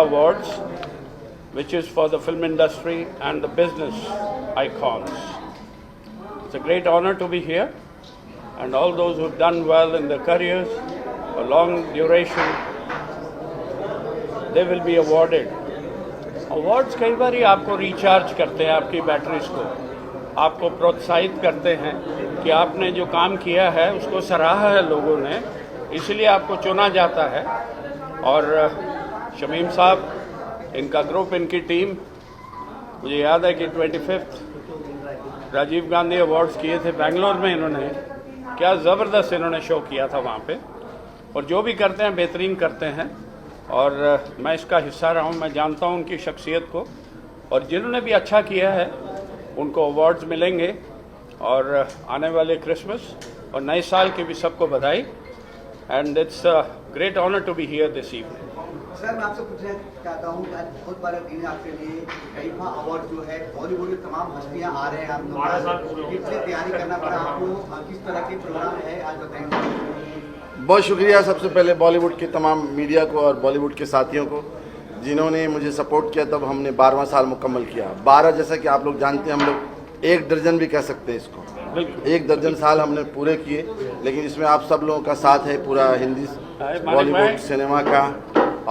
Awards, which is for the film industry and the business icons. It's a great honor to be here, and all those who've done well in their careers, a long duration, they will be awarded. Awards कई बार ही आपको recharge करते हैं, आपकी batteries को, आपको प्रोत्साहित करते हैं कि आपने जो काम किया है उसको सराहा है लोगों ने, इसलिए आपको चुना जाता है। और शमीम साहब, इनका ग्रुप, इनकी टीम, मुझे याद है कि 25th राजीव गांधी अवार्ड्स किए थे बेंगलोर में, इन्होंने क्या ज़बरदस्त इन्होंने शो किया था वहाँ पे, और जो भी करते हैं बेहतरीन करते हैं, और मैं इसका हिस्सा रहा हूँ। मैं जानता हूँ उनकी शख्सियत को, और जिन्होंने भी अच्छा किया है उनको अवार्ड्स मिलेंगे, और आने वाले क्रिसमस और नए साल की भी सबको बधाई। And it's a great honour to be here this evening. Sir, मैं आपसे पूछना चाहता हूँ, बहुत बड़ा दिन है आपके लिए, कईफा अवार्ड जो है, बॉलीवुड में तमाम हस्तियाँ आ रहे हैं, आपको कितनी तैयारी करना पड़ा आपको, किस तरह के प्रोग्राम है, आज बताएंगे। बहुत शुक्रिया सबसे पहले बॉलीवुड के तमाम मीडिया को और बॉलीवुड के साथियों को जिन्होंने मुझे सपोर्ट किया। तब हमने 12वां साल मुकम्मल किया। 12 जैसा कि आप लोग जानते हैं, हम लोग 1 दर्जन भी कह सकते हैं इसको, 1 दर्जन साल हमने पूरे किए, लेकिन इसमें आप सब लोगों का साथ है, पूरा हिंदी बॉलीवुड सिनेमा का।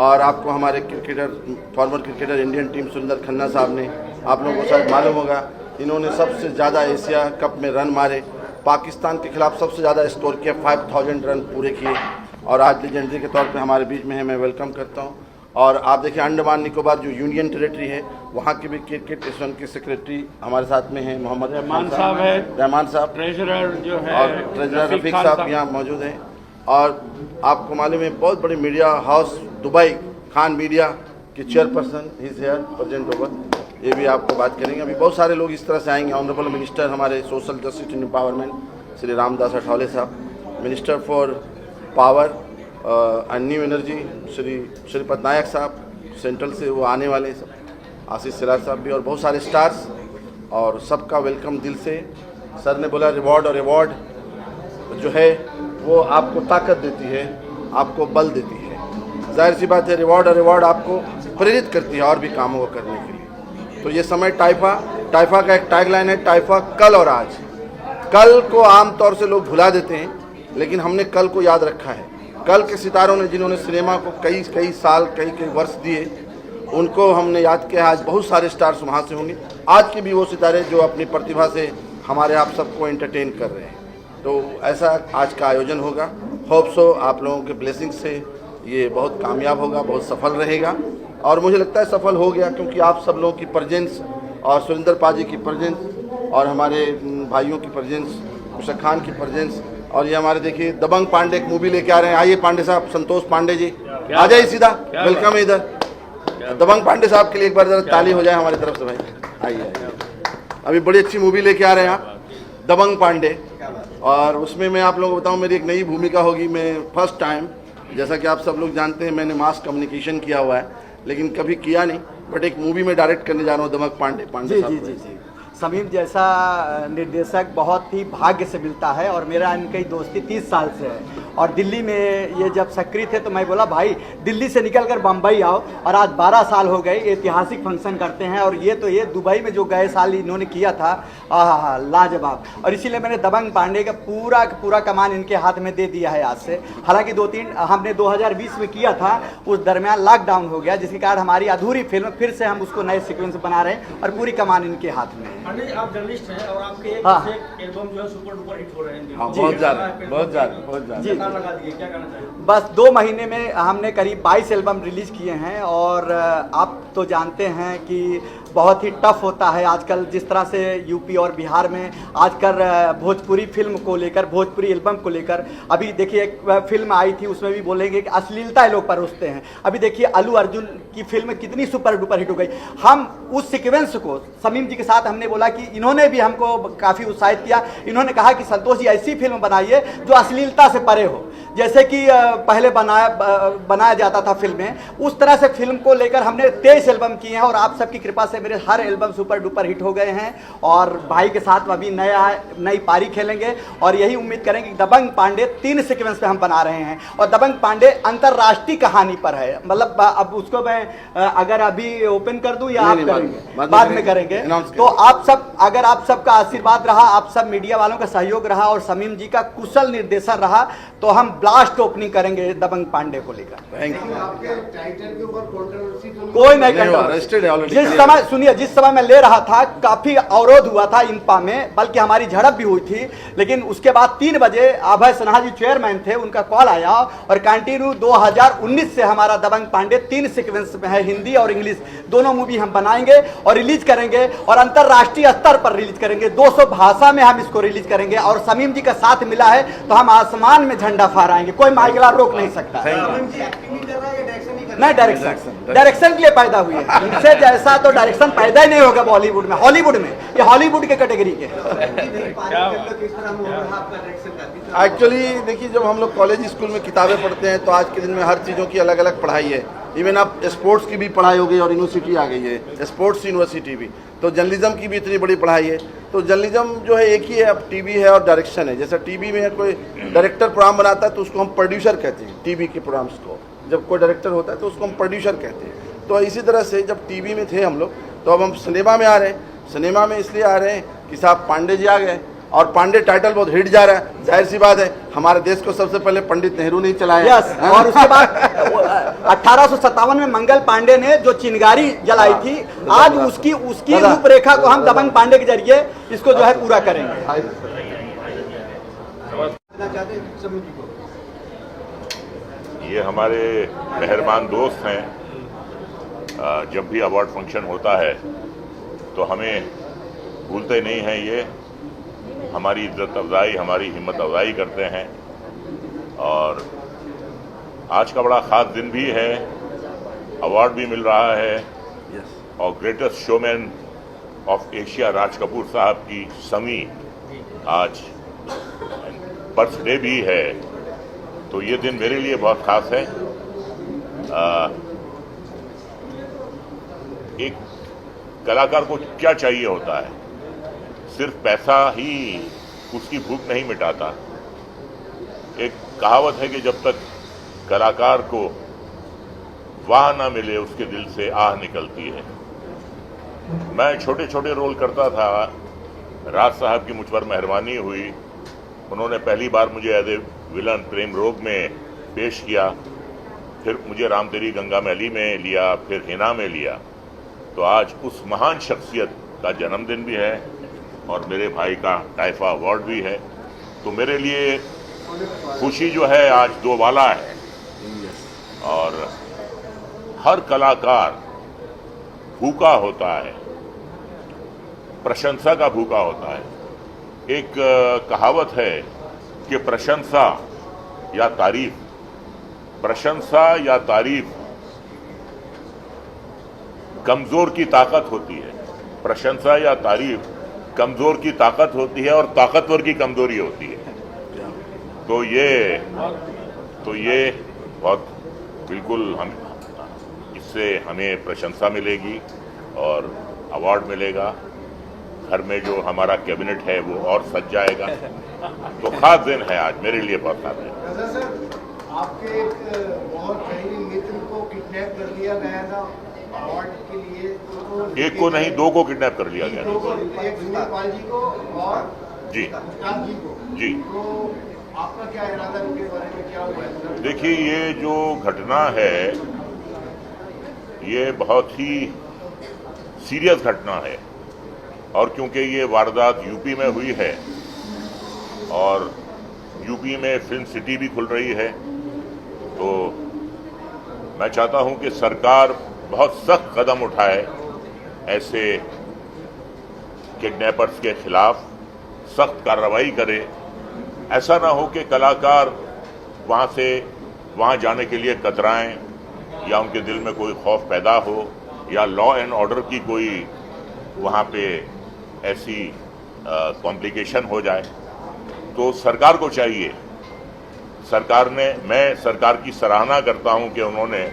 और आपको हमारे cricketer, farmer cricketer Indian team सुंदर खन्ना साहब ने, आप लोगों को शायद मालूम होगा, इन्होंने सबसे ज़्यादा एशिया कप में रन मारे, पाकिस्तान के खिलाफ सबसे ज़्यादा स्कोर किया, 5000 रन पूरे किए, और आज लेजेंडरी के तौर पे हमारे बीच में है। मैं वेलकम करता हूँ। और आप देखिए, अंडमान निकोबार जो यूनियन टेरेटरी है, वहाँ के भी क्रिकेट एसोसिएशन के सेक्रेटरी हमारे साथ में हैं, मोहम्मद रहमान साहब है, रहमान साहब ट्रेजरर जो है, और ट्रेजरर रफीक साहब यहाँ मौजूद हैं। और आपको मालूम है, बहुत बड़ी media house Dubai, Khan media के chairperson is here present over, ये भी आपको बात करेंगे। अभी बहुत सारे लोग इस तरह से आएंगे। ऑनरेबल मिनिस्टर हमारे social justice and empowerment Shri Ramdas Athawale साहब, minister for power and new energy Shri Patnaik साहब, सेंट्रल से वो आने वाले सब, आशीष सिराज साहब भी, और बहुत सारे स्टार्स, और सबका वेलकम दिल से। सर ने बोला रिवॉर्ड और अवार्ड जो है वो आपको ताकत देती है, आपको बल देती है। जाहिर सी बात है, रिवॉर्ड और अवार्ड आपको प्रेरित करती है और भी कामों को करने के लिए। तो ये समय टाइफा का एक टैगलाइन है, टाइफा कल और आज। कल को आमतौर से लोग भुला देते हैं, लेकिन हमने कल को याद रखा है। कल के सितारों ने, जिन्होंने सिनेमा को कई साल, कई वर्ष दिए, उनको हमने याद किया। आज बहुत सारे स्टार्स वहाँ से होंगे, आज के भी वो सितारे जो अपनी प्रतिभा से हमारे आप सबको एंटरटेन कर रहे हैं। तो ऐसा आज का आयोजन होगा। होप सो आप लोगों के ब्लेसिंग से ये बहुत कामयाब होगा, बहुत सफल रहेगा, और मुझे लगता है सफल हो गया, क्योंकि आप सब लोगों की प्रेजेंस, और सुरेंद्र पाजी की प्रेजेंस, और हमारे भाइयों की प्रेजेंस, मुशक खान की प्रेजेंस, और ये हमारे देखिए दबंग पांडे एक मूवी लेके आ रहे हैं। आइए पांडे साहब, संतोष पांडे जी आ जाइए सीधा, वेलकम है इधर। दबंग पांडे साहब के लिए एक बार जरा ताली हो जाए हमारी तरफ से भाई। आइए, अभी बड़ी अच्छी मूवी लेके आ रहे हैं आप, दबंग पांडे, और उसमें मैं आप लोगों को बताऊं, मेरी एक नई भूमिका होगी। मैं फर्स्ट टाइम, जैसा कि आप सब लोग जानते हैं, मैंने मास कम्युनिकेशन किया हुआ है, लेकिन कभी किया नहीं, बट एक मूवी में डायरेक्ट करने जा रहा हूँ, दबंग पांडे साहब। जी। समीम जैसा निर्देशक बहुत ही भाग्य से मिलता है, और मेरा इनकी दोस्ती 30 साल से है। और दिल्ली में ये जब सक्रिय थे तो मैं बोला भाई दिल्ली से निकलकर बम्बई आओ, और आज 12 साल हो गए, ऐतिहासिक फंक्शन करते हैं। और ये दुबई में जो गए साल इन्होंने किया था, लाजवाब। और इसीलिए मैंने दबंग पांडे का पूरा कमान इनके हाथ में दे दिया है आज से। हालांकि 2-3 हमने 2020 में किया था, उस दरमियान लॉकडाउन हो गया, जिसके कारण हमारी अधूरी फिल्म फिर से हम उसको नए सीक्वेंस बना रहे हैं, और पूरी कमान इनके हाथ में है। आप जर्नलिस्ट हैं, और आपके एल्बम जो है सुपर डुपर हिट हो रहे हैं। बहुत ज़्यादा जी, लगा दिए, क्या कहना चाहिए? बस 2 महीने में हमने करीब 22 एल्बम रिलीज किए हैं। और आप तो जानते हैं कि बहुत ही टफ होता है आजकल, जिस तरह से यूपी और बिहार में आजकल भोजपुरी फिल्म को लेकर, भोजपुरी एल्बम को लेकर, अभी देखिए एक फिल्म आई थी, उसमें भी बोलेंगे कि अश्लीलता लोग परोसते हैं। अभी देखिए अल्लू अर्जुन की फिल्म कितनी सुपर डुपर हिट हो गई। हम उस सीक्वेंस को समीम जी के साथ हमने बोला कि इन्होंने भी हमको काफ़ी उत्साहित किया। इन्होंने कहा कि संतोष जी ऐसी फिल्म बनाइए जो अश्लीलता से परे हो, जैसे कि पहले बनाया जाता था फिल्में, उस तरह से फिल्म को लेकर हमने 23 एल्बम किए हैं और आप सबकी कृपा से मेरे हर एल्बम सुपर डुपर हिट हो गए हैं। और भाई के साथ अभी नई पारी खेलेंगे और यही उम्मीद करेंगे कि दबंग पांडे 3 सीक्वेंस पे हम बना रहे हैं और दबंग पांडे अंतरराष्ट्रीय कहानी पर है। मतलब अब उसको मैं अगर अभी ओपन कर दूं या आप करेंगे? बाद में करेंगे। तो आप सब, अगर आप सबका आशीर्वाद रहा, आप सब मीडिया वालों का सहयोग रहा और समीम जी का कुशल निर्देशन रहा तो हम ब्लास्ट ओपनिंग करेंगे दबंग पांडे को लेकर। कोई नहीं कंट्रोवर्सी। जिस समय सुनिए, जिस समय मैं ले रहा था काफी अवरोध हुआ था इंपा में, बल्कि हमारी झड़प भी हुई थी, लेकिन उसके बाद 3 बजे अभय सिन्हा जी चेयरमैन थे, उनका कॉल आया और कंटिन्यू 2019 से हमारा दबंग पांडे 3 सीक्वेंस में है, हिंदी और इंग्लिश दोनों मूवी हम बनाएंगे और रिलीज करेंगे और अंतरराष्ट्रीय स्तर पर रिलीज करेंगे। 200 भाषा में हम इसको रिलीज करेंगे और समीम जी का साथ मिला है तो हम आसमान में झंडा फहराएंगे, कोई माइकला रोक नहीं सकता। नहीं, डायरेक्शन के लिए पैदा हुई है, इनसे जैसा तो डायरेक्शन पैदा ही नहीं होगा बॉलीवुड में, हॉलीवुड में, ये हॉलीवुड के कैटेगरी के। एक्चुअली देखिए, जब हम लोग कॉलेज स्कूल में किताबें पढ़ते हैं तो आज के दिन में हर चीज़ों की अलग अलग पढ़ाई है। इवन अब स्पोर्ट्स की भी पढ़ाई हो गई और यूनिवर्सिटी आ गई है, स्पोर्ट्स यूनिवर्सिटी भी, तो जर्नलिज्म की भी इतनी बड़ी पढ़ाई है। तो जर्नलिज्म जो है एक ही है, अब टीवी है और डायरेक्शन है। जैसे टीवी में कोई डायरेक्टर प्रोग्राम बनाता है तो उसको हम प्रोड्यूसर कहते हैं, टीवी के प्रोग्राम्स को। जब कोई डायरेक्टर होता है तो उसको हम प्रोड्यूसर कहते हैं। तो इसी तरह से जब टीवी में थे हम लोग, तो अब हम सिनेमा में आ रहे हैं। सिनेमा में इसलिए आ रहे हैं कि साहब पांडे जी आ गए और पांडे टाइटल बहुत हिट जा रहा है। जाहिर सी बात है, हमारे देश को सबसे पहले पंडित नेहरू ने चलाया। यस, और उसके बाद 1857 में मंगल पांडे ने जो चिंगारी जलाई थी, आज उसकी रूपरेखा को हम दबंग पांडे के जरिए इसको जो है पूरा करेंगे। ये हमारे मेहरबान दोस्त हैं। जब भी अवार्ड फंक्शन होता है तो हमें भूलते नहीं हैं। ये हमारी इज्जत अफजाई, हमारी हिम्मत अफजाई करते हैं। और आज का बड़ा ख़ास दिन भी है, अवार्ड भी मिल रहा है और greatest showman of Asia Raj Kapoor साहब की समी आज बर्थडे भी है। तो ये दिन मेरे लिए बहुत ख़ास है। एक कलाकार को क्या चाहिए होता है? सिर्फ पैसा ही उसकी भूख नहीं मिटाता। एक कहावत है कि जब तक कलाकार को वाह ना मिले उसके दिल से आह निकलती है। मैं छोटे छोटे रोल करता था। राज साहब की मुझ पर मेहरबानी हुई, उन्होंने पहली बार मुझे एज ए विलन प्रेम रोग में पेश किया, फिर मुझे राम तेरी गंगा मैली में लिया, फिर हिना में लिया। तो आज उस महान शख्सियत का जन्मदिन भी है और मेरे भाई का टाइफा अवार्ड भी है। तो मेरे लिए खुशी जो है आज दो वाला है। और हर कलाकार भूखा होता है, प्रशंसा का भूखा होता है। एक कहावत है कि प्रशंसा या तारीफ कमजोर की ताकत होती है। प्रशंसा या तारीफ कमजोर की ताकत होती है और ताकतवर की कमजोरी होती है। तो ये बहुत बिल्कुल हम इससे हमें प्रशंसा मिलेगी और अवार्ड मिलेगा। घर में जो हमारा कैबिनेट है वो और सज जाएगा। तो खास दिन है आज मेरे लिए, बहुत खास दिन। सर, आपके एक बहुत करीबी मित्र को किडनैप कर लिया गया था अवार्ड के लिए। एक को नहीं, दो को किडनैप कर लिया गया। एक सुनील पाल जी को और जी मुश्ताक जी को। जी, तो आपका क्या इरादा है, उनके बारे में क्या हुआ है? देखिए, ये जो घटना है ये बहुत ही सीरियस घटना है। और क्योंकि ये वारदात यूपी में हुई है और यूपी में फिल्म सिटी भी खुल रही है, तो मैं चाहता हूं कि सरकार बहुत सख्त कदम उठाए, ऐसे किडनैपर्स के खिलाफ सख्त कार्रवाई करे। ऐसा ना हो कि कलाकार वहां जाने के लिए कतराएं या उनके दिल में कोई खौफ पैदा हो या लॉ एंड ऑर्डर की कोई वहां पे ऐसी कॉम्प्लिकेशन हो जाए। तो सरकार को चाहिए, मैं सरकार की सराहना करता हूं कि उन्होंने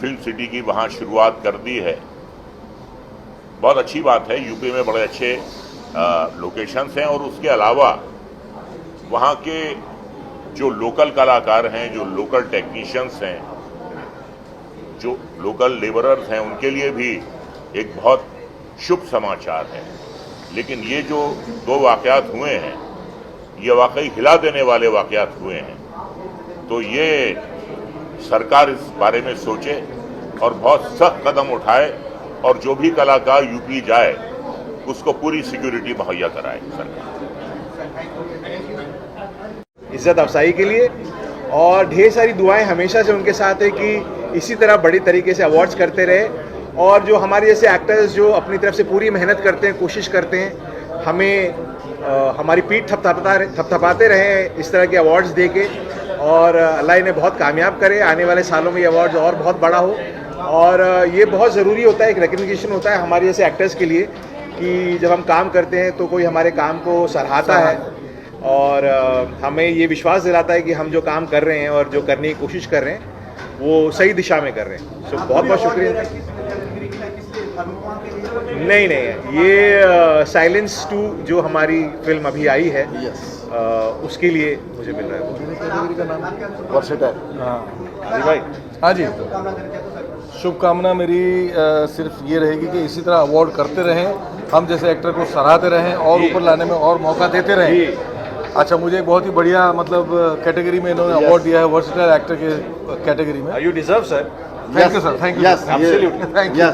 फिल्म सिटी की वहां शुरुआत कर दी है। बहुत अच्छी बात है, यूपी में बड़े अच्छे लोकेशंस हैं और उसके अलावा वहां के जो लोकल कलाकार हैं, जो लोकल टेक्नीशियंस हैं, जो लोकल लेबरर्स हैं, उनके लिए भी एक बहुत शुभ समाचार है। लेकिन ये जो दो वाकयात हुए हैं, ये वाकई हिला देने वाले वाकयात हुए हैं। तो ये सरकार इस बारे में सोचे और बहुत सख्त कदम उठाए और जो भी कलाकार यूपी जाए उसको पूरी सिक्योरिटी मुहैया कराए सरकार। इज्जत अफसाई के लिए और ढेर सारी दुआएं हमेशा से उनके साथ है कि इसी तरह बड़ी तरीके से अवार्ड्स करते रहे और जो हमारे जैसे एक्टर्स जो अपनी तरफ से पूरी मेहनत करते हैं, कोशिश करते हैं, हमें हमारी पीठ थपथपाते रहे इस तरह के अवार्ड्स दे के, और अल्लाह इन्हें बहुत कामयाब करे। आने वाले सालों में ये अवार्ड्स और बहुत बड़ा हो और ये बहुत ज़रूरी होता है, एक रिकग्निशन होता है हमारे जैसे एक्टर्स के लिए कि जब हम काम करते हैं तो कोई हमारे काम को सराहता है और हमें ये विश्वास दिलाता है कि हम जो काम कर रहे हैं और जो करने की कोशिश कर रहे हैं वो सही दिशा में कर रहे हैं। सो बहुत बहुत शुक्रिया। नहीं, ये साइलेंस 2 जो हमारी फिल्म अभी आई है, उसके लिए मुझे मिल रहा है। वर्सेटाइल। जी भाई। हाँ जी, शुभकामना मेरी सिर्फ ये रहेगी कि इसी तरह अवार्ड करते रहें, हम जैसे एक्टर को सराहते रहें और ऊपर लाने में और मौका देते रहें। अच्छा, मुझे बहुत ही बढ़िया मतलब कैटेगरी में इन्होंने अवार्ड दिया है, वर्सेटाइल एक्टर के कैटेगरी में। You deserve sir. Thank you sir, thank you, absolutely, thank you.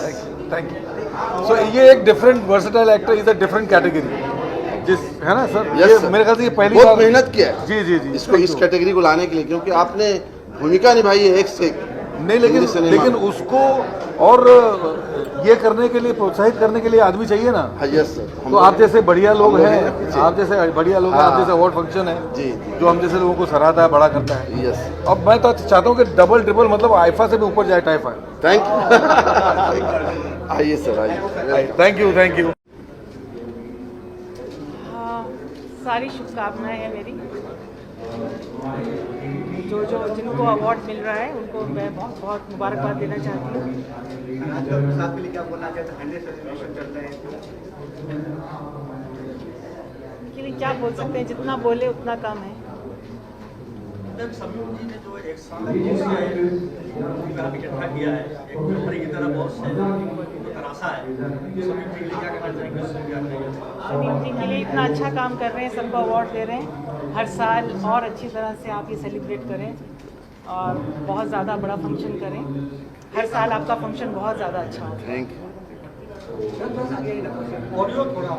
So ये एक different versatile actor is a different category, जिस है ना सर। Yes, ये sir. मेरे ख्याल से ये पहली बहुत बार मेहनत किया है जी जी जी इसको इस कैटेगरी को लाने के लिए, क्योंकि आपने भूमिका निभाई है एक से एक। नहीं, लेकिन उसको और ये करने के लिए, प्रोत्साहित करने के लिए आदमी चाहिए ना। Yes sir. तो आप जैसे बढ़िया लोग हैं, आप जैसे बढ़िया लोग हैं, आप जैसे अवार्ड फंक्शन है जी, जो हम जैसे लोगों को सराहता है, बड़ा करता है। यस। अब मैं तो चाहता हूँ कि डबल ट्रिपल मतलब आईफा से भी ऊपर जाए टाइफा। Thank you. आइए सर, आइए। Thank you, thank you. सारी शुभकामनाएं हैं मेरी। जिनको अवार्ड मिल रहा है उनको मैं बहुत बहुत मुबारकबाद देना चाहती हूँ। के लिए क्या बोल सकते हैं, जितना बोले उतना कम है। समीम जी ने जो एक साल इकट्ठा किया है, एक मेमोरी की तरह बहुत से तराशा है, समीम जी के लिए क्या कहना चाहेंगे? समीम जी के लिए इतना अच्छा काम कर रहे हैं, सबको अवार्ड दे रहे हैं। हर साल और अच्छी तरह से आप ये सेलिब्रेट करें और बहुत ज़्यादा बड़ा फंक्शन करें। हर साल आपका फंक्शन बहुत ज़्यादा अच्छा हो। थैंक ऑडियो थोड़ा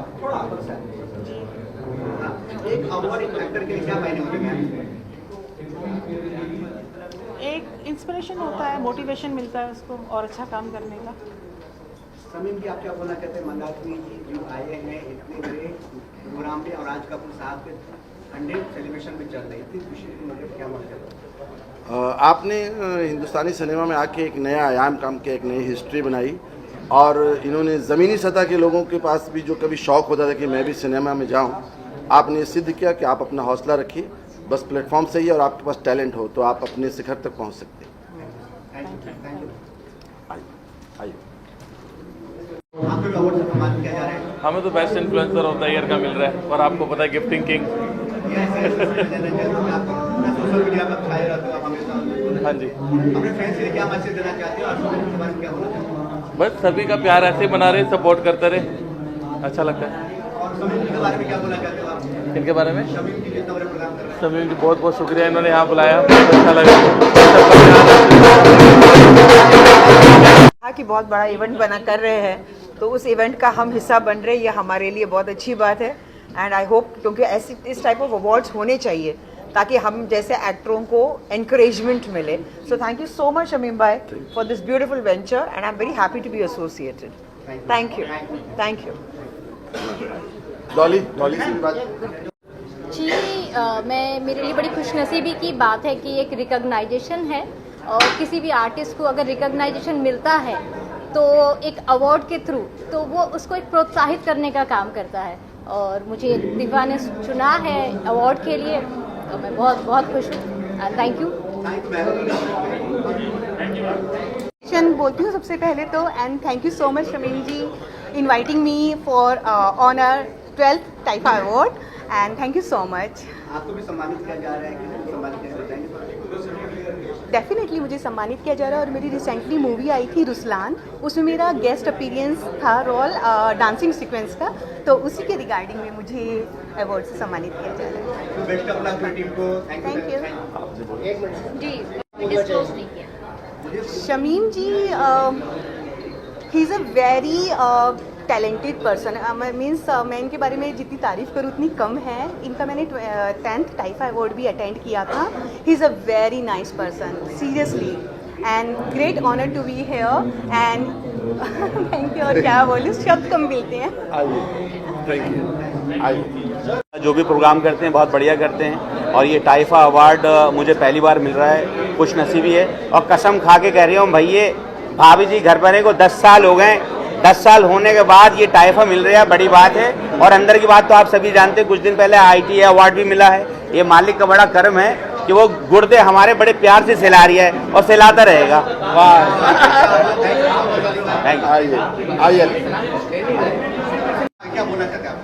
जी, एक अवार्ड एक्टर के लिए क्या मायने होते हैं? एक इंस्पिरेशन होता है, मोटिवेशन मिलता है उसको और अच्छा काम करने का। समीम जी, आप क्या बोलना चाहते हैं? मंदाकिनी जी जो आए हैं इतने बड़े प्रोग्राम में और आज का पूरा साथ के 100 सेलिब्रेशन में चल रही थी, खुशी की मतलब क्या मतलब? आपने हिंदुस्तानी सिनेमा में आके एक नया आयाम काम किया, एक नई हिस्ट्री बनाई और इन्होंने ज़मीनी सतह के लोगों के पास भी जो कभी शौक़ होता था कि मैं भी सिनेमा में जाऊं, आपने सिद्ध किया कि आप अपना हौसला रखिए, बस प्लेटफॉर्म सही है और आपके पास टैलेंट हो तो आप अपने शिखर तक पहुंच सकते हैं। आइए। आपको भी अवार्ड से सम्मानित किया जा रहा है। हमें तो best influencer of the year का मिल रहा है और आपको पता है गिफ्टिंग किंग। सोशल मीडिया पर छाए रहते हो आप हमेशा। हाँ जी, अपने फ्रेंड्स के लिए क्या मैसेज देना चाहते हो और समीम के बारे में क्या बोलना चाहते हो? बस सभी का प्यार ऐसे बना रहे, सपोर्ट करते रहे, अच्छा लगता है। और समीम के बारे में क्या बोलना चाहते हो आप? इनके बारे में समीम जी जितना बड़े प्रोग्राम कर रहे हैं। सभी की बहुत बहुत शुक्रिया, इन्होंने यहाँ बुलाया, बहुत अच्छा लगा। कि बहुत बड़ा इवेंट बना कर रहे हैं तो उस इवेंट का हम हिस्सा बन रहे हैं, ये हमारे लिए बहुत अच्छी बात है। एंड आई होप, क्योंकि ऐसी इस टाइप ऑफ अवार्ड्स होने चाहिए ताकि हम जैसे एक्टरों को एनकरेजमेंट मिले। So thank you so much Shamim भाई for this beautiful venture and I am very happy to be associated. Thank you, thank you. Dolly से बात। जी, मेरे लिए बड़ी खुशनसीबी की बात है कि एक रिकग्नाइजेशन है और किसी भी आर्टिस्ट को अगर रिकग्नाइजेशन मिलता है तो एक अवार्ड के थ्रू तो वो उसको एक प्रोत्साहित करने का काम करता है। और मुझे दिव्या ने चुना है अवार्ड के लिए तो मैं बहुत बहुत खुश हूँ एंड थैंक यू। बोलती हूँ सबसे पहले तो, and thank you so much Shamim ji inviting me for honour 12th Taifa award, and thank you so much. आपको भी सम्मानित किया जा रहा है कि नहीं सम्मानित किया बताएंगे? डेफिनेटली मुझे सम्मानित किया जा रहा है, और मेरी रिसेंटली मूवी आई थी रुस्लान, उसमें मेरा गेस्ट अपीयरेंस था रोल डांसिंग सीक्वेंस का, तो उसी के रिगार्डिंग में मुझे अवार्ड से सम्मानित किया जा रहा है। बेस्ट ऑफ लक टीम को। थैंक यू जी। डिस्क्लोज नहीं किया। Shamim ji he is a very talented person, means मैं इनके बारे में जितनी तारीफ़ करूँ उतनी कम है। इनका मैंने 10th टाइफा अवार्ड भी अटेंड किया था। He is a very nice person seriously, and great honour to be here, and thank you. और क्या बोलूँ, शब्द कम मिलते हैं। जो भी प्रोग्राम करते हैं बहुत बढ़िया करते हैं, और ये टाइफा अवार्ड मुझे पहली बार मिल रहा है, खुश नसीबी है। और कसम खा के कह रही हूँ भैया, भाभी जी घर बने को 10 साल हो गए, 10 साल होने के बाद ये टाइफा मिल रहा है, बड़ी बात है। और अंदर की बात तो आप सभी जानते हैं, कुछ दिन पहले ITA अवार्ड भी मिला है। ये मालिक का बड़ा कर्म है कि वो गुर्दे हमारे बड़े प्यार से सिला रही है और सिलाता रहेगा। वाह, क्या बोलना चाहते हैं आप?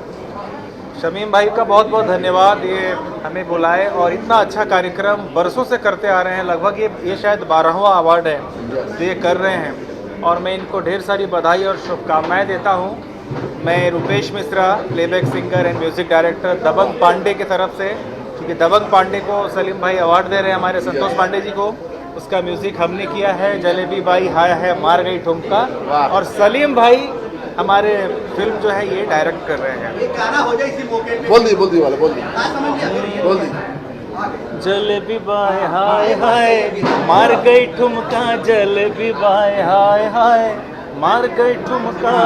शमीम भाई का बहुत बहुत धन्यवाद, ये हमें बुलाए और इतना अच्छा कार्यक्रम बरसों से करते आ रहे हैं। लगभग ये शायद 12वां अवार्ड है जो ये कर रहे हैं, और मैं इनको ढेर सारी बधाई और शुभकामनाएं देता हूं। मैं Rupesh Mishra, playback singer and music director, Dabang Pandey की तरफ से, क्योंकि दबंग पांडे को सलीम भाई अवार्ड दे रहे हैं, हमारे संतोष पांडे जी को, उसका म्यूज़िक हमने किया है। जलेबी बाई हाय है मार गई ठुमका, और सलीम भाई हमारे फिल्म जो है ये डायरेक्ट कर रहे हैं। ये गाना हो जाए इसी मौके पे। बोल दी वाला बोल दी। बोल दी। जलेबी बाय हाय हाय मार गई ठुमका, जलेबी बाय हाय हाय मार गई ठुमका,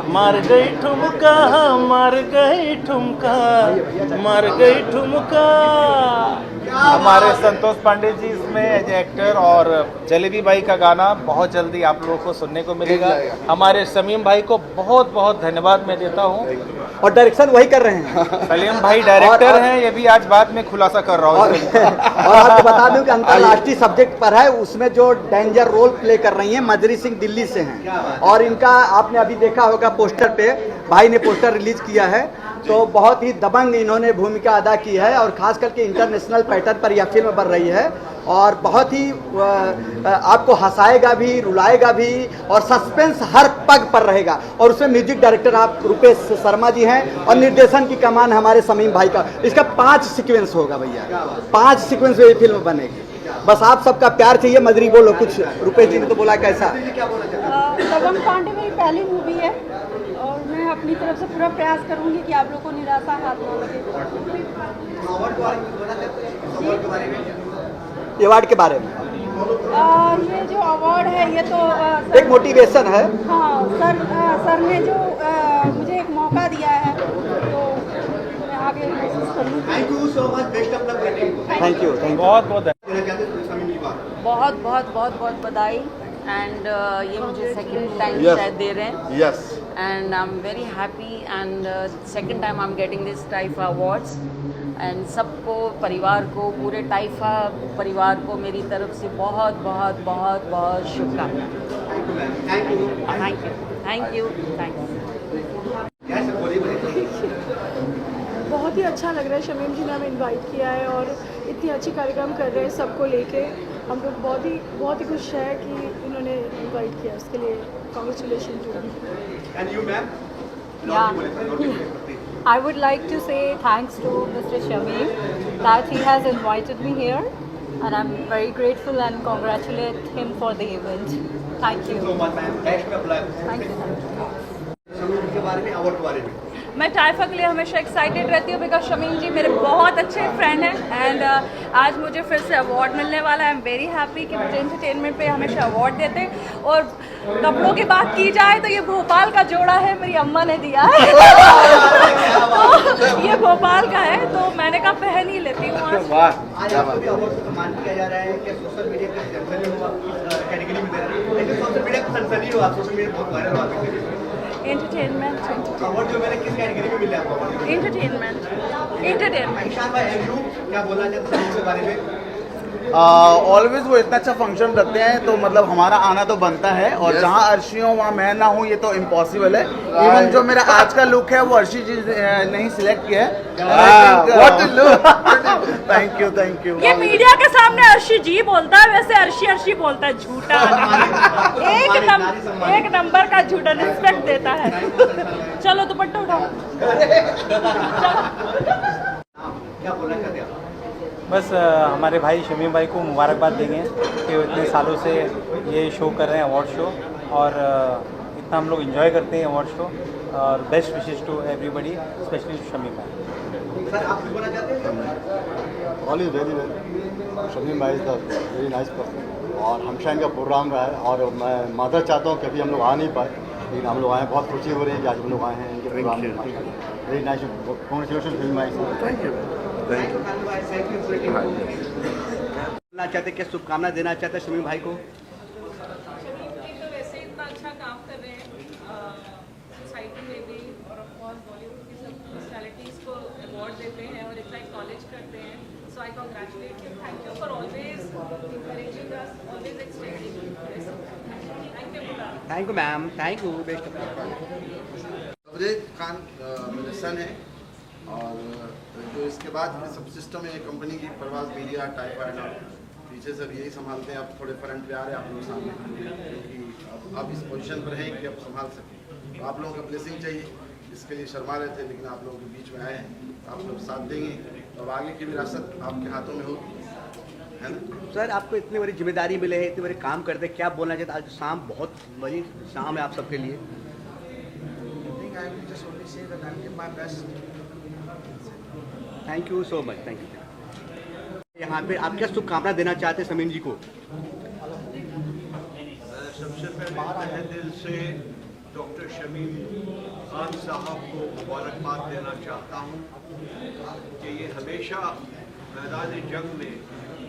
मार गई ठुमका, मार गई ठुमका, मार गई ठुमका। हमारे संतोष पांडे जी इसमें एज एक्टर, और जलेबी भाई का गाना बहुत जल्दी आप लोगों को सुनने को मिलेगा। हमारे समीम भाई को बहुत बहुत धन्यवाद मैं देता हूँ, और डायरेक्शन वही कर रहे हैं। सलीम भाई डायरेक्टर हैं, ये भी आज बाद में खुलासा कर रहा हूँ। और आपको बता दूं कि अंतर्राष्ट्रीय सब्जेक्ट पर है, उसमें जो डेंजर रोल प्ले कर रही हैं मजरी सिंह दिल्ली से हैं, और इनका आपने अभी देखा होगा पोस्टर पे, भाई ने पोस्टर रिलीज किया है, तो बहुत ही दबंग इन्होंने भूमिका अदा की है, और खास करके इंटरनेशनल पैटर्न पर यह फिल्म बन रही है, और बहुत ही आपको हंसाएगा भी, रुलाएगा भी, और सस्पेंस हर पग पर रहेगा। और उसमें म्यूजिक डायरेक्टर आप रुपेश शर्मा जी हैं, और निर्देशन की कमान हमारे समीम भाई का। इसका 5 सीक्वेंस होगा भैया, 5 सीक्वेंस में ये फिल्म बनेगी। बस आप सबका प्यार चाहिए। मदरी बोलो कुछ, रुपेश जी ने तो बोला कैसा। दबंग पांडे मेरी पहली मूवी है, और मैं अपनी तरफ से पूरा प्रयास करूंगी कि आप लोग को निराशा हाथ ना लगे। अवार्ड के बारे में ये जो अवार्ड है ये तो एक मोटिवेशन है। हाँ सर ने जो मुझे एक मौका दिया है, तो मैं आगे कोशिश करूँगी। Thank you so much, best of luck. Thank you बहुत बहुत बहुत बधाई, एंड ये मुझे सेकंड टाइम शायद दे रहे हैं। Yes, and I am very happy, and second time I am getting this Taifa awards, and सबको, परिवार को, पूरे टाइफा परिवार को मेरी तरफ से बहुत बहुत बहुत बहुत शुभकामनाएं। Thank you. बहुत ही अच्छा लग रहा है, शमीम जी ने हमें इनवाइट किया है और इतनी अच्छी कार्यक्रम कर रहे हैं सबको लेके। हम लोग बहुत ही खुश है कि उन्होंने इनवाइट किया, उसके लिए congratulation too. And you ma'am? I would like to say thanks to Mr. Shameem that he has invited me here, and I'm very grateful and congratulate him for the event. Thank you. so much, ma'am. Best of luck. Thank you. Shamim के बारे में, award के बारे में। मैं टाइफा के लिए हमेशा एक्साइटेड रहती हूँ, बिकॉज शमीम जी मेरे बहुत अच्छे फ्रेंड हैं, एंड आज मुझे फिर से अवार्ड मिलने वाला है। आई एम वेरी हैप्पी कि मुझे एंटरटेनमेंट पे हमेशा अवार्ड देते हैं। और कपड़ों की बात की जाए तो ये भोपाल का जोड़ा है, मेरी अम्मा ने दिया है। तो ये भोपाल का है, तो मैंने कहा पहन ही लेती हूँ आज। आज आपको भी अवार्ड से सम्मान किया जा रहा है कि सोशल मीडिया पे सनसनी हुआ, कैटेगरी में दे रहे हैं, लेकिन सोशल मीडिया पे सनसनी हुआ, सोशल मीडिया बहुत वायरल हुआ। एंटरटेनमेंट अवार्ड जो मैंने किस कैटेगरी में मिला आपको? एंटरटेनमेंट ईशान भाई एंड्रू क्या बोलना चाहते हैं इसके बारे में? ऑलवेज वो इतना अच्छा फंक्शन रखते हैं तो मतलब हमारा आना तो बनता है और जहाँ अर्शी हो वहाँ मैं ना हूँ ये तो इम्पॉसिबल है। इवन जो मेरा आज का लुक है वो अर्शी जी नहीं सिलेक्ट किया है। Thank you. ये मीडिया के सामने अर्शी जी बोलता है, वैसे अर्शी बोलता है झूठा। एक नंबर का झूठा रिस्पेक्ट देता है। चलो दुपट्टा उठाओ। क्या बोलना चाहते हैं आप? बस हमारे भाई शमीम भाई को मुबारकबाद देंगे कि वो इतने सालों से ये शो कर रहे हैं, अवार्ड शो, और इतना हम लोग एंजॉय करते हैं अवार्ड शो, और best wishes to everybody, specially Shamim भाई। सर आप कुछ बोलना चाहते हैं? All is very well. Shamim भाई is the very nice person और हमेशा इनका प्रोग्राम रहा है और मैं मादर चाहता हूँ कि अभी हम लोग आ नहीं पाए, लेकिन हम लोग आए, बहुत खुशी हो रही है कि आज हम लोग आए हैं इनके प्रोग्राम में। वेरी नाइस, कांग्रेचुलेशन शमीम भाई। Thank you. बोलना चाहते क्या शुभकामना देना चाहते हैं शमीम भाई को? शमीम जी तो वैसे इतना अच्छा काम कर रहे हैं सोसाइटी में भी, और ऑफ कोर्स बॉलीवुड की सब पर्सनैलिटीज़ को अवार्ड देते हैं और इतना एक्नॉलेज करते हैं। So I congratulate you, thank you for always encouraging us, always extending thank you ma'am, thank you, best. Awadhesh Khan मेरे सन है और जो इसके बाद सब सिस्टम है कंपनी की, परवाज मीडिया, टाइफाइड, पीछे सब यही संभालते हैं। अब थोड़े फ्रंट पे आ रहे हैं आप लोग सामने, क्योंकि अब इस पोजीशन पर हैं कि अब संभाल सकें। तो आप लोगों का ब्लेसिंग चाहिए, इसके लिए शर्मा रहे थे, लेकिन आप लोगों के बीच में आए हैं, आप लोग साथ देंगे तो अब आगे की विरासत आपके हाथों में होगी, है ना? सर आपको इतनी बड़ी जिम्मेदारी मिले है, इतने बड़े काम करते हैं, क्या बोलना चाहते हैं? आज शाम बहुत बड़ी शाम है आप सबके लिए। Thank you so much, thank you. यहाँ पे आप क्या शुभकामना देना चाहते हैं शमीम जी को? सबसे पहले तहे दिल से डॉक्टर शमीम खान साहब को मुबारकबाद देना चाहता हूँ कि ये हमेशा मैदान जंग में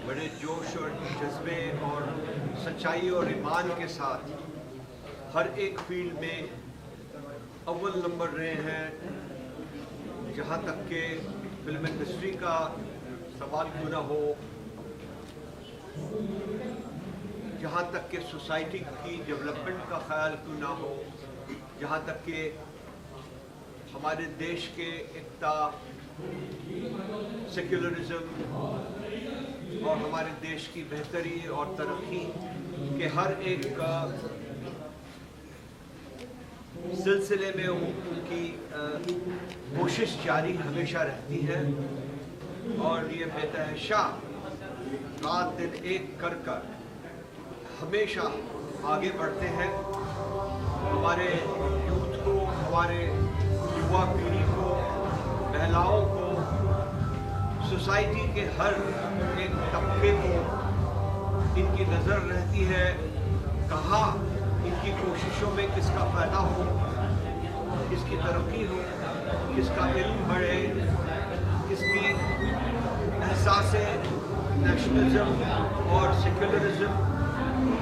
बड़े जोश और जज्बे और सच्चाई और ईमान के साथ हर एक फील्ड में अव्वल नंबर रहे हैं। जहाँ तक के फिल्म इंडस्ट्री का सवाल क्यों ना हो, जहाँ तक के सोसाइटी की डेवलपमेंट का ख्याल क्यों ना हो, जहाँ तक के हमारे देश के एकता, सेक्युलरिज्म और हमारे देश की बेहतरी और तरक्की के हर एक सिलसिले में उनकी कोशिश जारी हमेशा रहती है और ये बेतहाशा रात दिन एक कर कर हमेशा आगे बढ़ते हैं। हमारे यूथ को, हमारे युवा पीढ़ी को, महिलाओं को, सोसाइटी के हर एक तबके को इनकी नज़र रहती है कहाँ इनकी कोशिशों में किसका फायदा हो, किसकी तरक्की हो, किसका इल्म बढ़े, किसकी एहसास नेशनलिज्म और सेक्युलरिज्म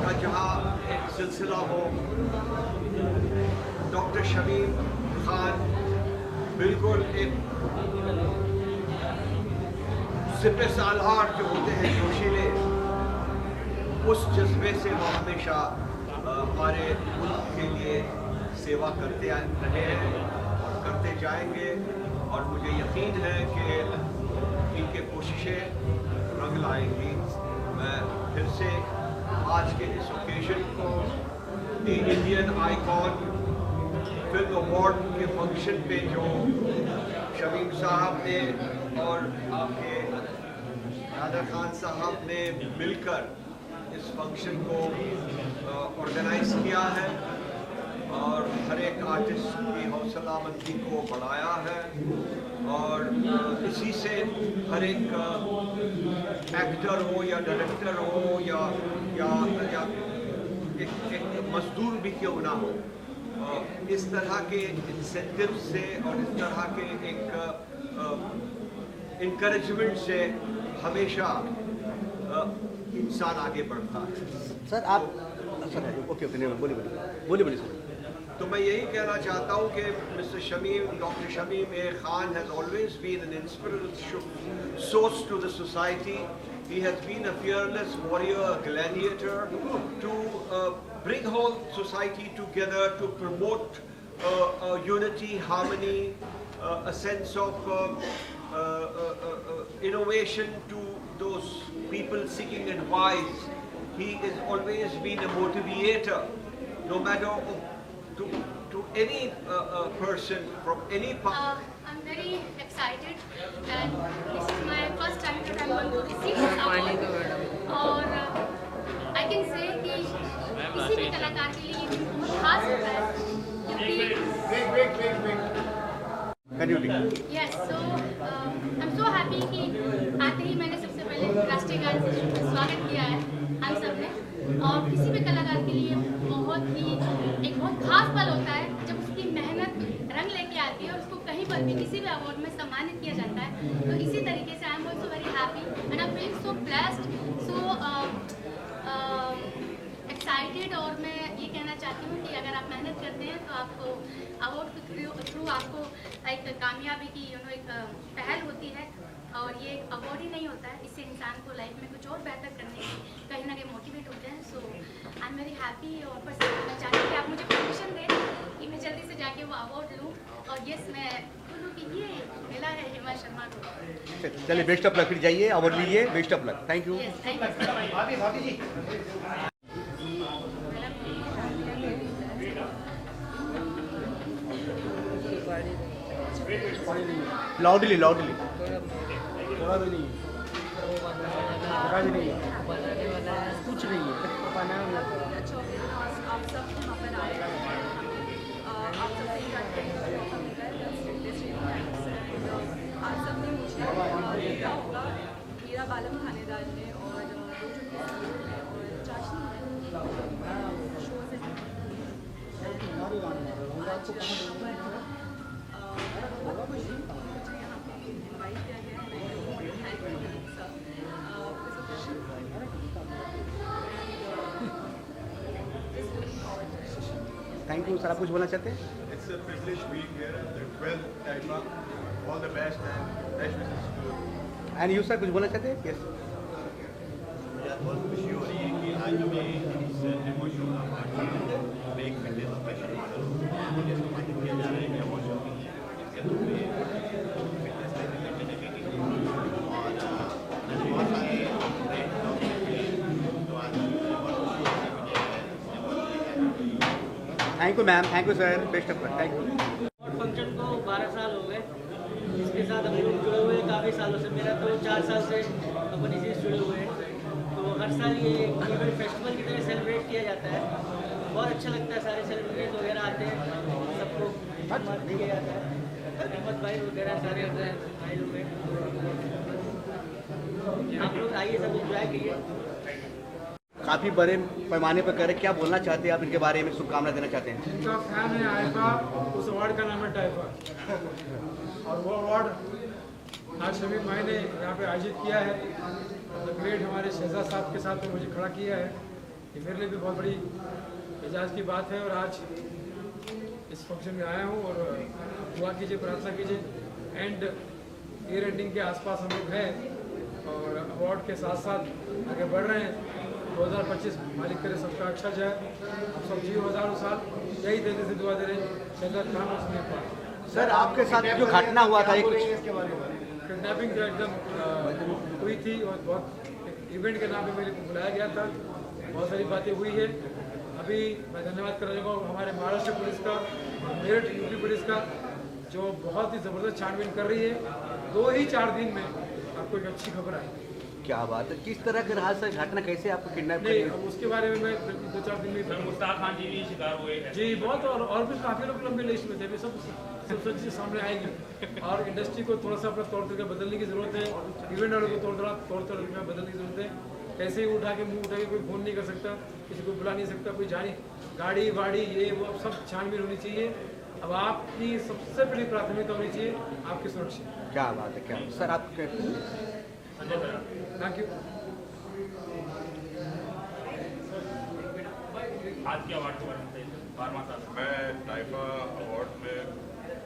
का जहाँ एक सिलसिला हो। डॉक्टर शमीम खान बिल्कुल एक सिपे सालार जो होते हैं जोशीले, उस जज्बे से वो हमेशा हमारे मुल्क के लिए सेवा करते रहे हैं और करते जाएंगे और मुझे यकीन है कि इनके कोशिशें रंग लाएंगी। मैं फिर से आज के इस ओकेजन को the Indian icon film award के फंक्शन पे जो शमीम साहब ने और आपके नादर खान साहब ने मिलकर इस फंक्शन को ऑर्गेनाइज किया है और हर एक आर्टिस्ट की हौसलामंदी को बढ़ाया है और इसी से हर एक एक्टर हो या डायरेक्टर हो या एक मजदूर भी क्यों ना हो, इस तरह के इंसेंटिव से और इस तरह के एक इनकरेजमेंट से हमेशा इंसान आगे बढ़ता है। सर आप सर ओके बोलिए सर। तो मैं यही कहना चाहता हूँ कि mister Shamim, doctor Shamim A Khan has always been an inspirational source to the society. He has been a fearless warrior, a gladiator, to bring whole society together, to promote unity, harmony, a sense of innovation to those people seeking advice. He has always been a motivator, no matter to any person from any part. I'm very excited and this is my first time that I'm going to receive this award. और I can say कि किसी भी कलाकार के लिए बहुत खास होता है क्योंकि yes, so I'm so happy कि आते ही मैंने सबसे पहले राष्ट्रीय गान से स्वागत किया है हम सब ने, और किसी भी कलाकार के लिए एक बहुत खास पल होता है जब उसकी मेहनत रंग लेके आती है और उसको कहीं पर भी किसी भी अवार्ड में सम्मानित किया जाता है। तो इसी तरीके से I am also very happy and I feel so blessed, so excited. और मैं ये कहना चाहती हूँ कि अगर आप मेहनत करते हैं तो आपको अवार्ड के थ्रू आपको एक कामयाबी की एक पहल होती है, और ये एक अवार्ड ही नहीं होता है, इससे इंसान को लाइफ में कुछ और बेहतर करने की कहीं ना कहीं मोटिवेट होते हैं। So I am very happy और बस मैं चाहती हूँ कि आप मुझे परमिशन दें कि मैं जल्दी से जाके वो अवार्ड लूँ, और यस मैं बोलूँ कि ये मिला है हेमा शर्मा को। चलिए बेस्ट ऑफ लक, फिर जाइए अवार्ड लीजिए, best of luck, thank you. भाभी जी लाउडली लाउडली कुछ नहीं है आप सब यहाँ पर आए आप सबसे आप सबने मुझे देखा होगा हीरा बालम थानेदार ने और और चाशनी शो से थैंक यू सर, आप कुछ बोलना चाहते हैं? It's a privilege being here at the 12th Taifa. All the best and best wishes to you. And you sir कुछ बोलना चाहते हैं? यस बहुत खुशी हो रही है कि आज हमें इस अवार्ड शो में एक फिटनेस स्पेशल मुझे सम्मानित किया जा रहा है कि अवार्ड शो इसके थ्रू फिटनेस से रिलेटेड एक्टिविटी और बहुत सारे तो आज thank you ma'am, thank you sir, best of luck, thank you. Function को 12 साल हो गए, इसके साथ हम लोग जुड़े हुए काफ़ी सालों से। मेरा तो 4 साल से अपन इसी से जुड़े हुए हैं, तो हर साल ये इवेंट फेस्टिवल की तरह सेलिब्रेट किया जाता है। बहुत अच्छा लगता है, सारे सेलिब्रिटीज वगैरह आते हैं, सबको सम्मान दिया जाता है। अहमद भाई वगैरह सारे भाई लोग हैं, आप लोग आइए, सब इंजॉय कीजिए। काफ़ी बड़े पैमाने पर करे, क्या बोलना चाहते हैं आप इनके बारे में, शुभकामना देना चाहते हैं? इनका फैन है आइफा, उस अवार्ड का नाम है टाइफा, और वो अवार्ड आज शमीम भाई ने यहाँ पे आयोजित किया है। द ग्रेट हमारे शहजाद साहब के साथ में मुझे खड़ा किया है, ये मेरे लिए भी बहुत बड़ी एजाज़ की बात है। और आज इस फंक्शन में आया हूँ, और दुआ कीजिए, प्रार्थना कीजिए। एंड ईयर एंडिंग के आसपास हम लोग हैं, और अवार्ड के साथ साथ आगे बढ़ रहे हैं। 2025 मालिक करे सबका अच्छा जाए, हम सब जियो हज़ारों साल, यही देते से दुआ दे रहे हैं। शहजाद खान और सुनील पाल सर, आपके साथ जो घटना हुआ था, किडनैपिंग जो एकदम हुई थी, और बहुत इवेंट के नाम पे मेरे को बुलाया गया था, बहुत सारी बातें हुई है। अभी मैं धन्यवाद करना चाहूँगा हमारे महाराष्ट्र पुलिस का, मेरठ यूपी पुलिस का, जो बहुत ही ज़बरदस्त छानबीन कर रही है। 2 ही 4 दिन में आपको एक अच्छी खबर आई। क्या बात है, किस तरह के रहा सर घटना, कैसे आपको किडनैप नहीं, अब उसके बारे में मैं 2-4 दिन में मुश्ताक खान जी भी शिकार हुए हैं जी, बहुत, और भी काफ़ी लोग लंबे लिस्ट में थे, भी सब चीज़ें सामने आएंगी। और इंडस्ट्री को थोड़ा सा अपना तौर तरीका बदलने की ज़रूरत है, इवेंट वालों को तौर तरीका बदलने की ज़रूरत है। कैसे ही उठा के मुंह उठा के कोई फ़ोन नहीं कर सकता, किसी को बुला नहीं सकता, कोई जानी गाड़ी वाड़ी ये वो अब सब छानबीन होनी चाहिए। अब आपकी सबसे बड़ी प्राथमिकता होनी चाहिए आपकी सुरक्षा। क्या बात है, क्या सर आप थैंक यू। आज के अवार्ड के बारे में मैं टाइफा अवार्ड में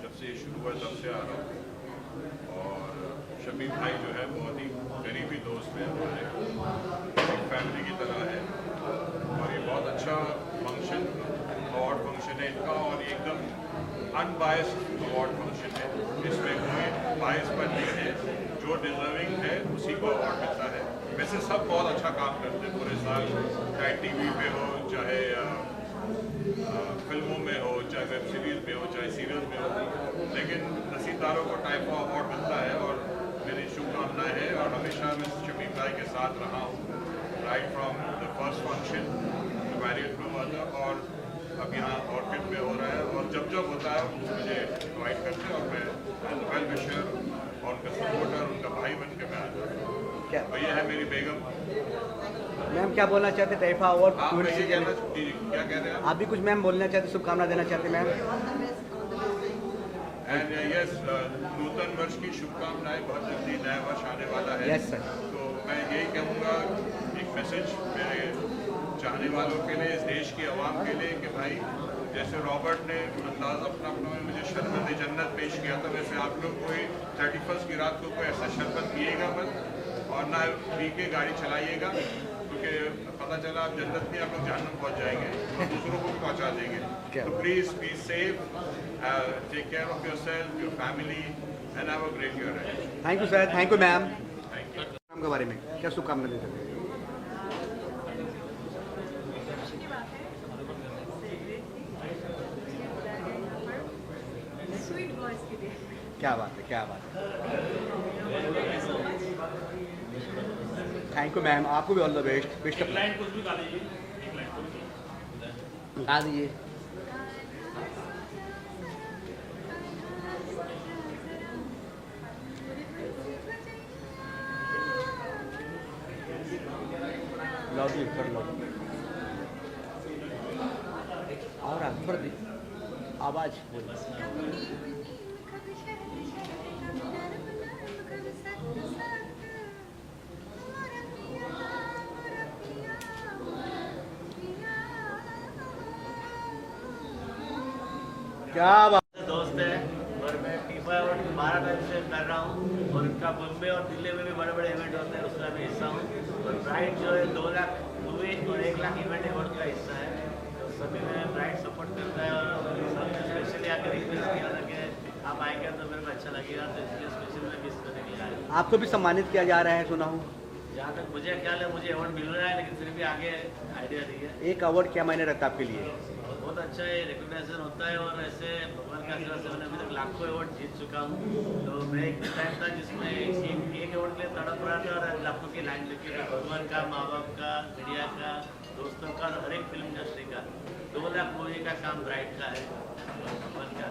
जब से ये शुरू हुआ तब से आ रहा हूँ और शमीम भाई जो है बहुत ही करीबी दोस्त हैं हमारे, एक फैमिली की तरह है और ये बहुत अच्छा फंक्शन अवार्ड फंक्शन है इनका और ये एकदम अनबायस्ड अवार्ड फंक्शन है, इसमें कोई बायस पर नहीं है, जो डिजर्विंग है उसी को अवार्ड मिलता है। वैसे सब बहुत अच्छा काम करते हैं पूरे साल, चाहे टीवी पे हो, चाहे फिल्मों में हो, चाहे वेब सीरीज में हो, चाहे सीरियल में हो, लेकिन नसीबदारों को टाइफा अवार्ड मिलता है और मेरी शुभकामनाएं हैं और हमेशा मैं शमीम भाई के साथ रहा हूँ right from the first function married to mother और अब यहाँ ऑर्किड में हो रहा है और जब जब होता है मुझे इन्वाइट करते हैं और मैं वेल विशर और उनका सपोर्टर उनका भाई बन के मैं आ जाता हूँ। तो ये है मेरी बेगम। मैम क्या बोलना चाहते टाइफा अवार्ड आप ये कहना क्या कह रहे हैं आप भी कुछ मैम बोलना चाहते, शुभकामना देना चाहते मैम? एंड यस नूतन वर्ष की शुभकामनाएं, बहुत जल्दी नया वर्ष आने वाला है। Yes sir. तो मैं यही कहूँगा एक मैसेज मेरे चाहने वालों के लिए, इस देश की आवाम के लिए कि भाई जैसे रॉबर्ट ने अंदाज अपना में मुझे शरबत जन्नत पेश किया था, वैसे आप लोग कोई 31 की रात को कोई ऐसा शरबत पिएगा मत और ना पी के गाड़ी चलाइएगा, क्योंकि पता चला आप जन्नत में आप लोग जहन्नम पहुंच जाएंगे और दूसरों को भी पहुंचा देंगे। तो please be safe, take care of yourself, your family and have a great year. Thank you sir, thank you ma'am. Thank you. Programme के बारे में क्या शुभकामना देते हैं? क्या बात है, क्या बात है। थैंक यू मैम, आपको भी all the best, best of luck. गा दीजिए। लॉबी कर लो और थोड़ा आवाज बोलो। क्या बात दोस्त है और मैं फीफा अवार्ड 12 टाइम से कर रहा हूँ और इनका बम्बे और दिल्ली में भी बड़े बड़े इवेंट होते हैं, उसका भी हिस्सा हूँ। और ब्राइड जो है 2 लाख मूवी और 1 लाख इवेंट अवार्ड का हिस्सा है, तो सभी में ब्राइड सपोर्ट करता है और सबने स्पेशली आकर रिक्वेस्ट किया था कि आप आएंगे तो मेरे को अच्छा लगेगा, तो इसलिए स्पेशल में मिस करने के लिए आया। आपको भी सम्मानित किया जा रहा है सुना हूँ? जहाँ तक मुझे ख्याल है मुझे अवार्ड मिल रहा है, लेकिन फिर भी आगे आइडिया नहीं है। एक अवार्ड क्या मायने रखता है आपके लिए? बहुत अच्छा ये रिकॉग्नाइजेशन होता है और ऐसे भगवान के आशीर्वाद से मैंने अभी तक लाखों अवार्ड जीत चुका हूँ। तो मैं एक टाइम था जिसमें एक अवार्ड के लिए तड़प रहा था और लाखों की लाइन लगी है, भगवान का, माँ बाप का, मीडिया का, दोस्तों का, हर एक फिल्म इंडस्ट्री का। 2 लाख मूवी का काम ब्राइट का है, भगवान का।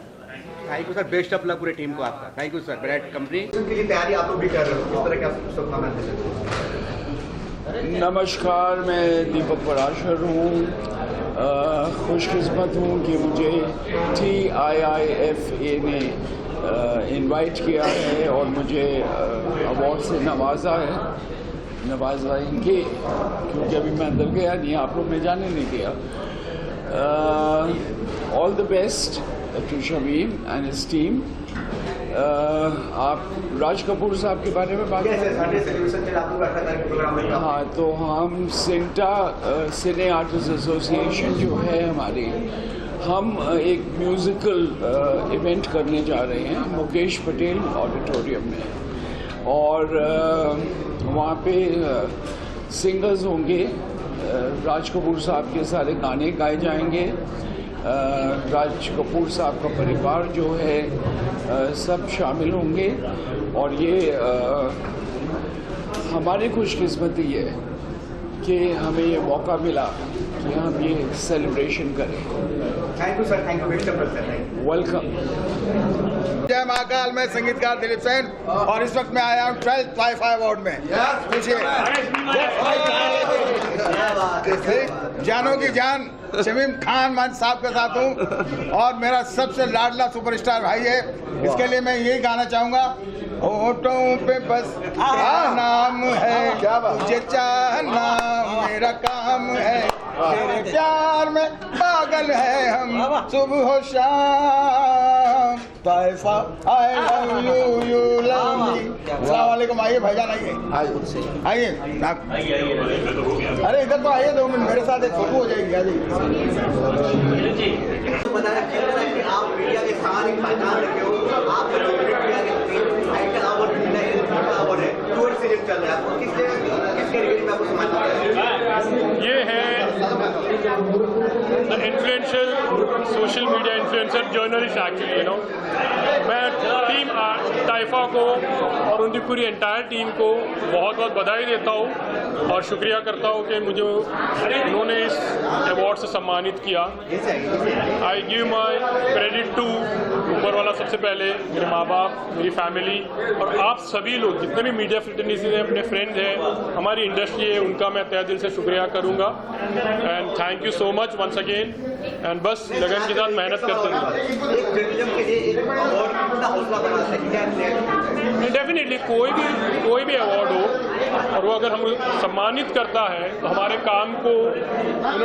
Thank you sir, best of luck पूरे टीम को आपका। Thank you sir, bright company के लिए तैयारी आप लोग भी कर रहे हो, किस तरह का शुभकामना देते हैं? नमस्कार, मैं दीपक पराशर हूँ। खुशकिस्मत हूँ कि मुझे TIIFA ने इनवाइट किया है और मुझे अवार्ड से नवाजेंगे, क्योंकि अभी मैं अंदर गया नहीं, आप लोग ने जाने नहीं दिया। All the best to Shamim and his team. आप राज कपूर साहब के बारे में बात कर रहे हैं? हाँ, तो हम सिंटा सिने आर्टिस्ट एसोसिएशन जो है हमारी, हम एक म्यूज़िकल इवेंट करने जा रहे हैं मुकेश पटेल ऑडिटोरियम में और वहाँ पे सिंगर्स होंगे, राज कपूर साहब के सारे गाने गाए जाएंगे, राज कपूर साहब का परिवार जो है सब शामिल होंगे और ये हमारी खुशकिस्मती है कि हमें ये मौका मिला कि हम ये सेलिब्रेशन करें। Thank you sir, thank you, best of luck sir, welcome. जय महाकाल, मैं संगीतकार दिलीप सेन और इस वक्त मैं आया हूँ 12th टाइफा अवार्ड में। पूछिए, जानों की जान शमीम खान मान साहब के साथ हूँ और मेरा सबसे लाडला सुपरस्टार भाई है। इसके लिए मैं यही गाना चाहूँगा, होठों पे बस तेरा नाम है, तुझे चाहना मेरा काम है, तेरे प्यार में पागल है हम सुबह हो शाम Taifa I love you you love me. अस्सलाम वालेकुम। आइए भाईजान आइए आइए। अरे इधर तो आइए 2 मिनट मेरे साथ एक फोटो हो जाएगी। बताया कि आप मीडिया के साथ एक पहचान रखे हो, आप अवार्ड है टूर फिल्म चल रहा है, किसके रिलेटेड में आपको समझ ये है the influential social media influencer journalist actually मैं टीम टाइफा को और उनकी पूरी एंटायर टीम को बहुत बहुत बधाई देता हूँ और शुक्रिया करता हूँ कि मुझे उन्होंने इस अवार्ड से सम्मानित किया। I give my credit to ऊपर वाला सबसे पहले, मेरे माँ बाप, मेरी फैमिली और आप सभी लोग जितने भी मीडिया फ्रेटर्निटी हैं, अपने फ्रेंड हैं, हमारी इंडस्ट्री है, उनका मैं तहे दिल से शुक्रिया करूँगा। And thank you so much once again. And बस लगन के साथ मेहनत करते रहें। डेफिनेटली कोई भी अवार्ड हो और वो अगर हम सम्मानित करता है तो हमारे काम को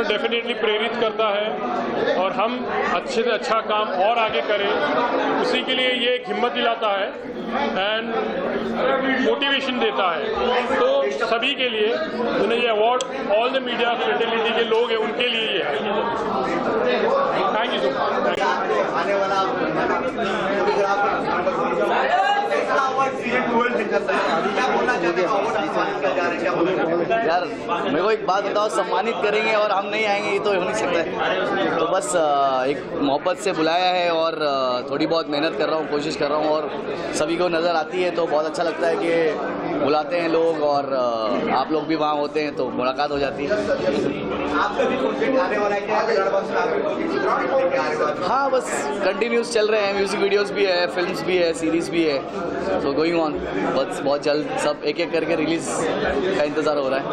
डेफिनेटली प्रेरित करता है और हम अच्छे से अच्छा काम और आगे करें, उसी के लिए ये एक हिम्मत दिलाता है एंड मोटिवेशन देता है। तो सभी के लिए उन्हें ये award all the media fraternity के लोग हैं उनके लिए ये है। Thank you so much. यार मेरे को एक बात बताओ, सम्मानित करेंगे और हम नहीं आएंगे ये तो हो नहीं सकता है। तो बस एक मोहब्बत से बुलाया है और थोड़ी बहुत मेहनत कर रहा हूँ, कोशिश कर रहा हूँ और सभी को नज़र आती है तो बहुत अच्छा लगता है कि बुलाते हैं लोग और आप लोग भी वहाँ होते हैं तो मुलाकात हो जाती है। हाँ बस कंटिन्यूस चल रहे हैं, म्यूजिक वीडियोस भी है, फिल्म्स भी है, सीरीज भी है, तो गोइंग ऑन। बस बहुत जल्द सब एक एक करके रिलीज का इंतज़ार हो रहा है।